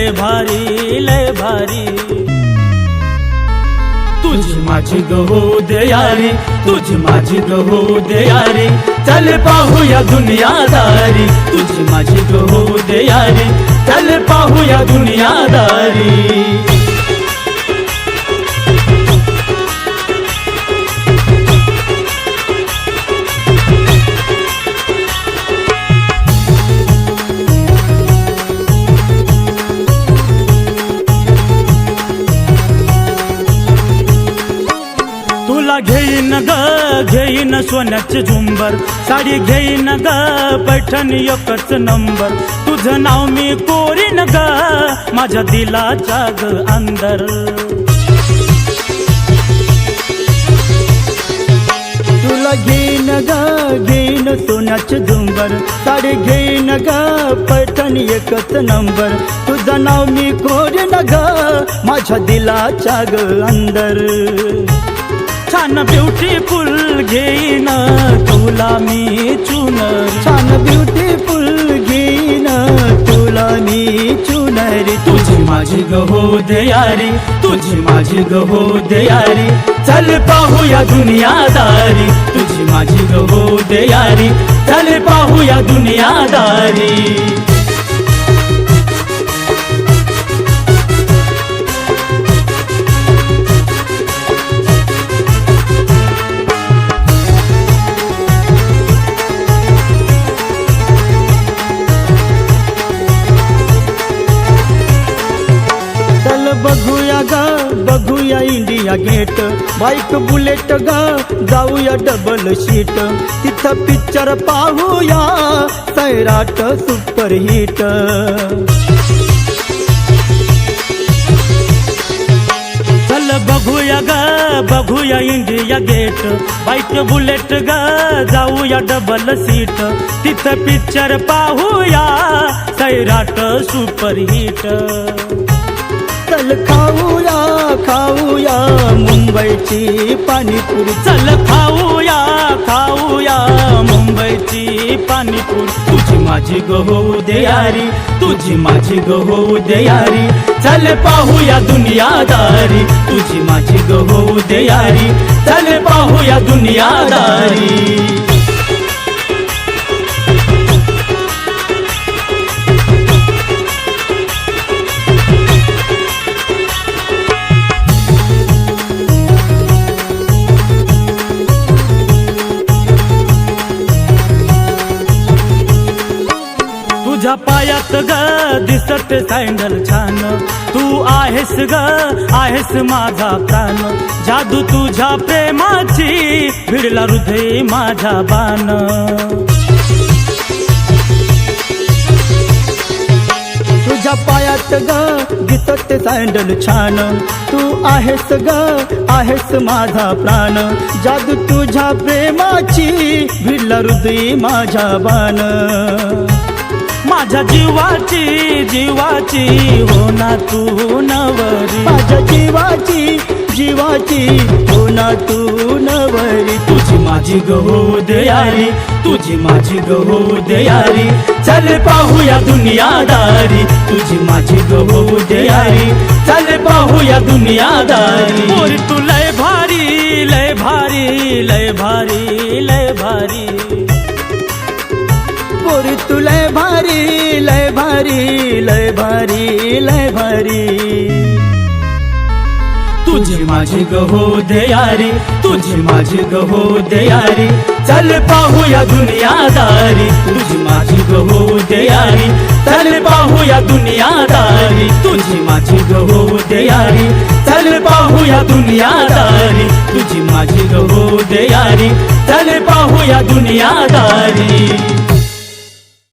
लय भारी लय भारी। तुझी माझी गहो दयारी, तुझी माझी गहो दयारी, चल पाहूया दुनियादारी। तुझी माझी गहो दयारी, चल पाहूया दुनियादारी। तुला घेईन ग घेईन सोन्याचे झुंबर, साडी घेईन ग पैठण एकच नंबर। तुझं नाव मी कोरीन ग माझ्या दिलाच्या ग अंदर। तुला घेईन ग घेईन सोन्याचे झुंबर, साडी घेईन ग पैठण एकच नंबर। तुझं नाव मी कोरीन ग माझ्या दिलाच्या ग अंदर। छान ब्युटिफुल घेईन तुला मी चुनर, छान ब्युटिफुल घेईन तुला मी चुनर। तुझी माझी गहो दयारी, तुझी माझी गहो दयारी, चल पाहूया दुनियादारी। तुझी माझी गहो दयारी, चल पाहूया दुनियादारी। बघूया ग बघूया इंडिया गेट, बाईक बुलेट ग जाऊया डबल सीट। तिथं पिक्चर पाहूया सैराट सुपर हिट। चल बघूया ग बघूया इंडिया गेट, बाईक बुलेट ग जाऊया डबल सीट। तिथं पिक्चर पाहूया सैराट सुपर हिट। चल खाऊया खाऊया मुंबईची पाणीपुरी, चल खाऊया खाऊया मुंबईची पाणीपुरी। तुझी माझी गहो दयारी, तुझी माझी गहो दयारी, चल पाहूया दुनियादारी। तुझी माझी गहो दयारी, चल पाहूया दुनियादारी। तुझ्या पायात ग दिसत सँडल छान, तू आहेस ग आहेस माझा प्राण। जादू तुझ्या प्रेमाची भिडला हृदय माझ्या बाण। तुझ्या पायात ग दिसत सँडल छान, तू आहेस ग आहेस माझा प्राण। जादू तुझ्या प्रेमाची भिडला हृदय माझ्या बाण। माझ्या जीवाची जीवाची हो ना तू नवरी, माझ्या जीवाची जीवाची हो ना तू नवरी। तुझी माझी गहो दयारी, तुझी माझी गहो दयारी, चल पाहूया दुनियादारी। तुझी माझी गहो दयारी, चल पाहूया दुनियादारी। पोरी तू लय भारी लय भारी लय भारी लय भारी। पोरी तू लय भारी लय भारी लय भारी लय भारी। तुझी माझी गहो दयारी, तुझी माझी गहो दयारी, चल पाहूया दुनियादारी। तुझी माझी गहो दयारी, चल पाहूया दुनियादारी। तुझी माझी गहो दयारी, चल पाहूया दुनियादारी। तुझी माझी गहो दयारी, चल पाहूया दुनियादारी।